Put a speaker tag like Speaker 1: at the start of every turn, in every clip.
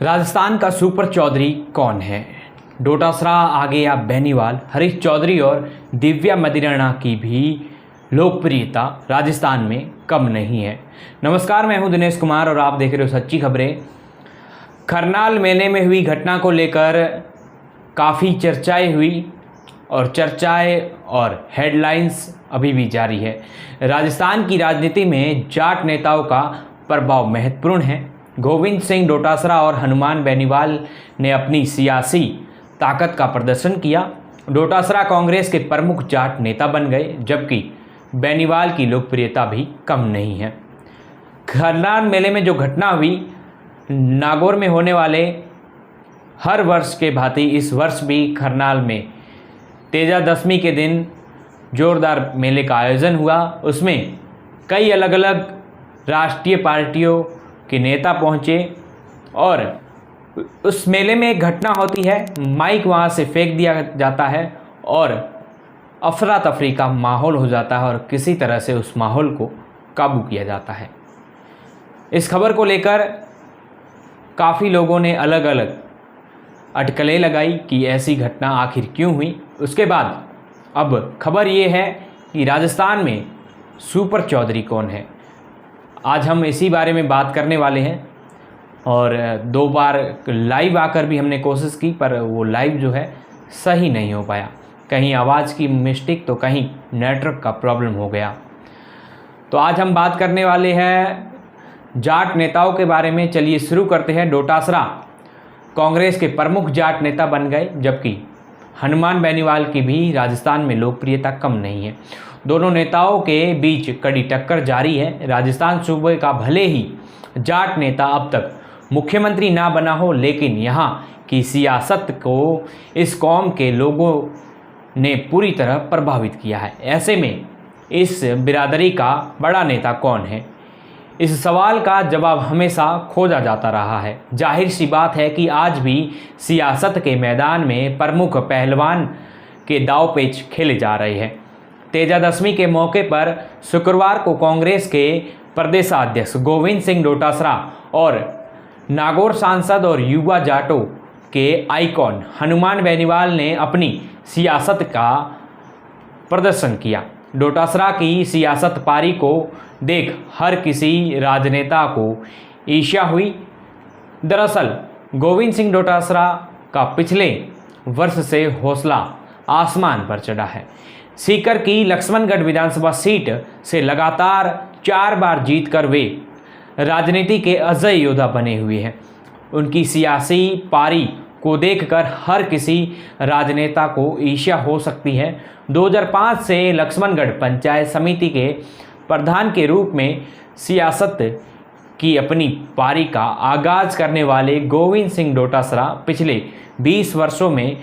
Speaker 1: राजस्थान का सुपर चौधरी कौन है? डोटासरा, आगे या बेनीवाल, हरीश चौधरी और दिव्या मदिराना की भी लोकप्रियता राजस्थान में कम नहीं है। नमस्कार, मैं हूं दिनेश कुमार और आप देख रहे हो सच्ची खबरें। करनाल मेले में हुई घटना को लेकर काफ़ी चर्चाएं हुई और हेडलाइंस अभी भी जारी है। राजस्थान की राजनीति में जाट नेताओं का प्रभाव महत्वपूर्ण है। गोविंद सिंह डोटासरा और हनुमान बेनीवाल ने अपनी सियासी ताकत का प्रदर्शन किया। डोटासरा कांग्रेस के प्रमुख जाट नेता बन गए, जबकि बेनीवाल की लोकप्रियता भी कम नहीं है। करनाल मेले में जो घटना हुई, नागौर में होने वाले हर वर्ष के भांति इस वर्ष भी करनाल में तेजा दशमी के दिन जोरदार मेले का आयोजन हुआ। उसमें कई अलग अलग राष्ट्रीय पार्टियों के नेता पहुंचे और उस मेले में एक घटना होती है, माइक वहां से फेंक दिया जाता है और अफरा तफरी का माहौल हो जाता है और किसी तरह से उस माहौल को काबू किया जाता है। इस खबर को लेकर काफ़ी लोगों ने अलग अलग अटकलें लगाई कि ऐसी घटना आखिर क्यों हुई। उसके बाद अब खबर ये है कि राजस्थान में सुपर चौधरी कौन है। आज हम इसी बारे में बात करने वाले हैं और 2 बार लाइव आकर भी हमने कोशिश की, पर वो लाइव जो है सही नहीं हो पाया। कहीं आवाज़ की मिस्टेक तो कहीं नेटवर्क का प्रॉब्लम हो गया। तो आज हम बात करने वाले हैं जाट नेताओं के बारे में। चलिए शुरू करते हैं। डोटासरा कांग्रेस के प्रमुख जाट नेता बन गए, जबकि हनुमान बेनीवाल की भी राजस्थान में लोकप्रियता कम नहीं है। दोनों नेताओं के बीच कड़ी टक्कर जारी है। राजस्थान सूबे का भले ही जाट नेता अब तक मुख्यमंत्री ना बना हो, लेकिन यहाँ की सियासत को इस कौम के लोगों ने पूरी तरह प्रभावित किया है। ऐसे में इस बिरादरी का बड़ा नेता कौन है, इस सवाल का जवाब हमेशा खोजा जाता रहा है। जाहिर सी बात है कि आज भी सियासत के मैदान में प्रमुख पहलवान के दाव पेच खेले जा रहे हैं। तेजा दशमी के मौके पर शुक्रवार को कांग्रेस के प्रदेशाध्यक्ष गोविंद सिंह डोटासरा और नागौर सांसद और युवा जाटों के आइकॉन हनुमान बेनीवाल ने अपनी सियासत का प्रदर्शन किया। डोटासरा की सियासत पारी को देख हर किसी राजनेता को ईर्ष्या हुई। दरअसल गोविंद सिंह डोटासरा का पिछले वर्ष से हौसला आसमान पर चढ़ा है। सीकर की लक्ष्मणगढ़ विधानसभा सीट से लगातार 4 बार जीतकर वे राजनीति के अजय योद्धा बने हुए हैं। उनकी सियासी पारी को देखकर हर किसी राजनेता को ईर्ष्या हो सकती है। 2005 से लक्ष्मणगढ़ पंचायत समिति के प्रधान के रूप में सियासत की अपनी पारी का आगाज करने वाले गोविंद सिंह डोटासरा पिछले 20 वर्षों में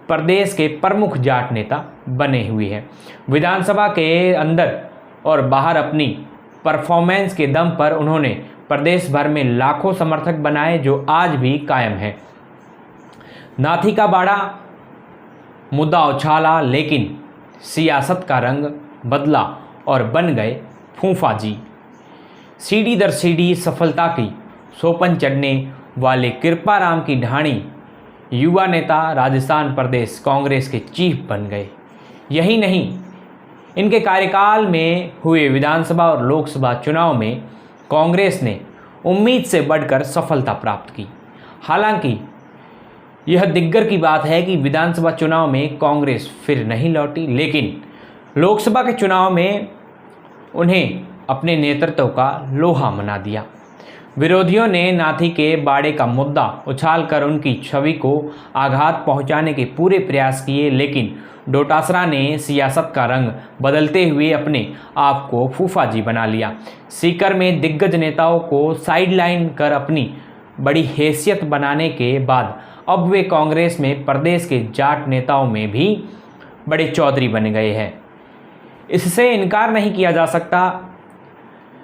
Speaker 1: प्रदेश के प्रमुख जाट नेता बने हुए हैं। विधानसभा के अंदर और बाहर अपनी परफॉर्मेंस के दम पर उन्होंने प्रदेश भर में लाखों समर्थक बनाए, जो आज भी कायम है। नाथी का बाड़ा मुद्दा उछाला, लेकिन सियासत का रंग बदला और बन गए फूफाजी। सीढ़ी दर सीढ़ी सफलता की सोपन चढ़ने वाले कृपाराम की ढाणी युवा नेता राजस्थान प्रदेश कांग्रेस के चीफ बन गए। यही नहीं, इनके कार्यकाल में हुए विधानसभा और लोकसभा चुनाव में कांग्रेस ने उम्मीद से बढ़कर सफलता प्राप्त की। हालांकि यह दिग्गर की बात है कि विधानसभा चुनाव में कांग्रेस फिर नहीं लौटी, लेकिन लोकसभा के चुनाव में उन्हें अपने नेतृत्व का लोहा मना दिया। विरोधियों ने नाथी के बाड़े का मुद्दा उछालकर उनकी छवि को आघात पहुंचाने के पूरे प्रयास किए, लेकिन डोटासरा ने सियासत का रंग बदलते हुए अपने आप को फूफाजी बना लिया। सीकर में दिग्गज नेताओं को साइडलाइन कर अपनी बड़ी हैसियत बनाने के बाद अब वे कांग्रेस में प्रदेश के जाट नेताओं में भी बड़े चौधरी बन गए हैं। इससे इनकार नहीं किया जा सकता।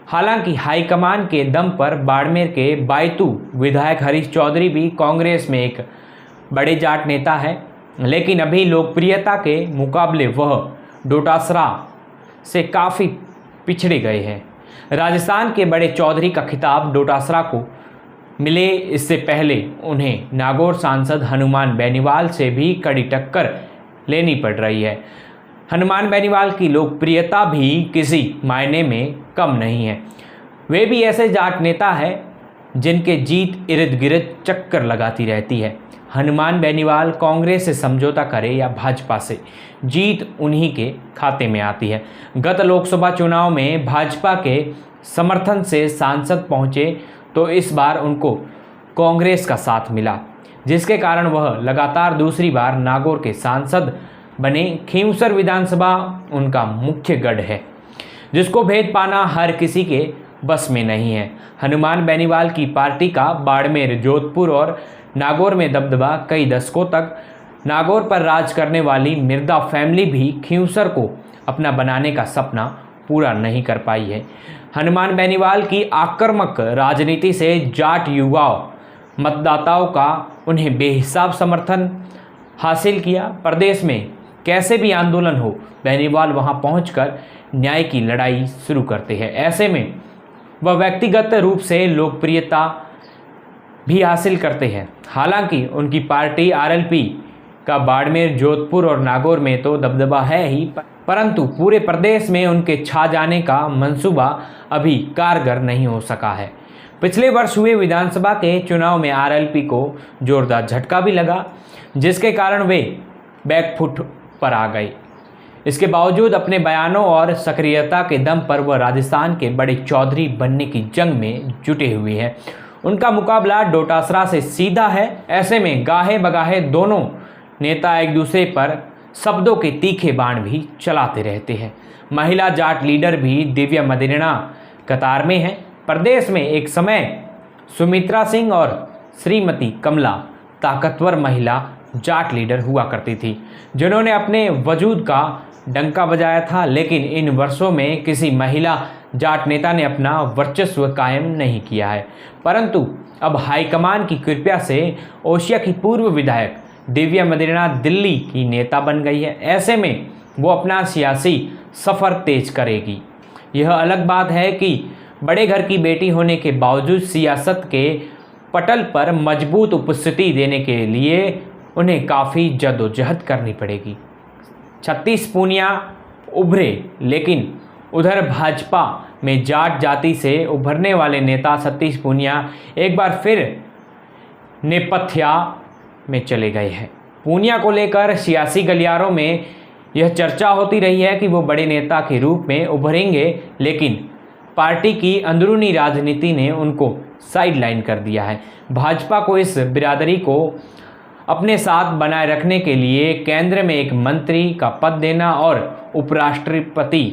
Speaker 1: हालांकि हाईकमान के दम पर बाड़मेर के बायतू विधायक हरीश चौधरी भी कांग्रेस में एक बड़े जाट नेता है, लेकिन अभी लोकप्रियता के मुकाबले वह डोटासरा से काफ़ी पिछड़े गए हैं। राजस्थान के बड़े चौधरी का खिताब डोटासरा को मिले, इससे पहले उन्हें नागौर सांसद हनुमान बेनीवाल से भी कड़ी टक्कर लेनी पड़ रही है। हनुमान बेनीवाल की लोकप्रियता भी किसी मायने में कम नहीं है। वे भी ऐसे जाट नेता हैं जिनके जीत इर्द गिर्द चक्कर लगाती रहती है। हनुमान बेनीवाल कांग्रेस से समझौता करे या भाजपा से, जीत उन्हीं के खाते में आती है। गत लोकसभा चुनाव में भाजपा के समर्थन से सांसद पहुंचे तो इस बार उनको कांग्रेस का साथ मिला, जिसके कारण वह लगातार दूसरी बार नागौर के सांसद बने। खींवसर विधानसभा उनका मुख्य गढ़ है, जिसको भेद पाना हर किसी के बस में नहीं है। हनुमान बेनीवाल की पार्टी का बाड़मेर, जोधपुर और नागौर में दबदबा कई दशकों तक। नागौर पर राज करने वाली मिर्दा फैमिली भी खींवसर को अपना बनाने का सपना पूरा नहीं कर पाई है। हनुमान बेनीवाल की आक्रामक राजनीति से जाट युवाओं मतदाताओं का उन्हें बेहिसाब समर्थन हासिल किया। प्रदेश में कैसे भी आंदोलन हो, बेनीवाल वहां पहुंचकर न्याय की लड़ाई शुरू करते हैं। ऐसे में वह व्यक्तिगत रूप से लोकप्रियता भी हासिल करते हैं। हालांकि उनकी पार्टी आरएलपी का बाड़मेर, जोधपुर और नागौर में तो दबदबा है ही, परंतु पूरे प्रदेश में उनके छा जाने का मंसूबा अभी कारगर नहीं हो सका है। पिछले वर्ष हुए विधानसभा के चुनाव में आरएलपी को जोरदार झटका भी लगा, जिसके कारण वे बैकफुट पर आ गए। इसके बावजूद अपने बयानों और सक्रियता के दम पर वह राजस्थान के बड़े चौधरी बनने की जंग में जुटे हुए हैं। उनका मुकाबला डोटासरा से सीधा है। ऐसे में गाहे बगाहे दोनों नेता एक दूसरे पर शब्दों के तीखे बाण भी चलाते रहते हैं। महिला जाट लीडर भी दिव्या मदेरणा कतार में हैं। प्रदेश में एक समय सुमित्रा सिंह और श्रीमती कमला ताकतवर महिला जाट लीडर हुआ करती थी, जिन्होंने अपने वजूद का डंका बजाया था। लेकिन इन वर्षों में किसी महिला जाट नेता ने अपना वर्चस्व कायम नहीं किया है। परंतु अब हाईकमान की कृपा से ओसिया की पूर्व विधायक दिव्या मदेरणा दिल्ली की नेता बन गई है। ऐसे में वो अपना सियासी सफ़र तेज करेगी। यह अलग बात है कि बड़े घर की बेटी होने के बावजूद सियासत के पटल पर मजबूत उपस्थिति देने के लिए उन्हें काफ़ी जद्दोजहद करनी पड़ेगी। 36 पूनिया उभरे, लेकिन उधर भाजपा में जाट जाति से उभरने वाले नेता सतीश पूनिया एक बार फिर नेपथ्या में चले गए हैं। पूनिया को लेकर सियासी गलियारों में यह चर्चा होती रही है कि वो बड़े नेता के रूप में उभरेंगे, लेकिन पार्टी की अंदरूनी राजनीति ने उनको साइडलाइन कर दिया है। भाजपा को इस बिरादरी को अपने साथ बनाए रखने के लिए केंद्र में एक मंत्री का पद देना और उपराष्ट्रपति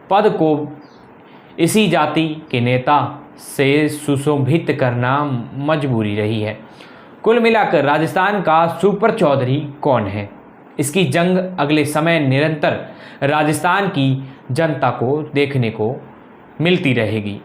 Speaker 1: पद को इसी जाति के नेता से सुशोभित करना मजबूरी रही है। कुल मिलाकर राजस्थान का सुपर चौधरी कौन है, इसकी जंग अगले समय निरंतर राजस्थान की जनता को देखने को मिलती रहेगी।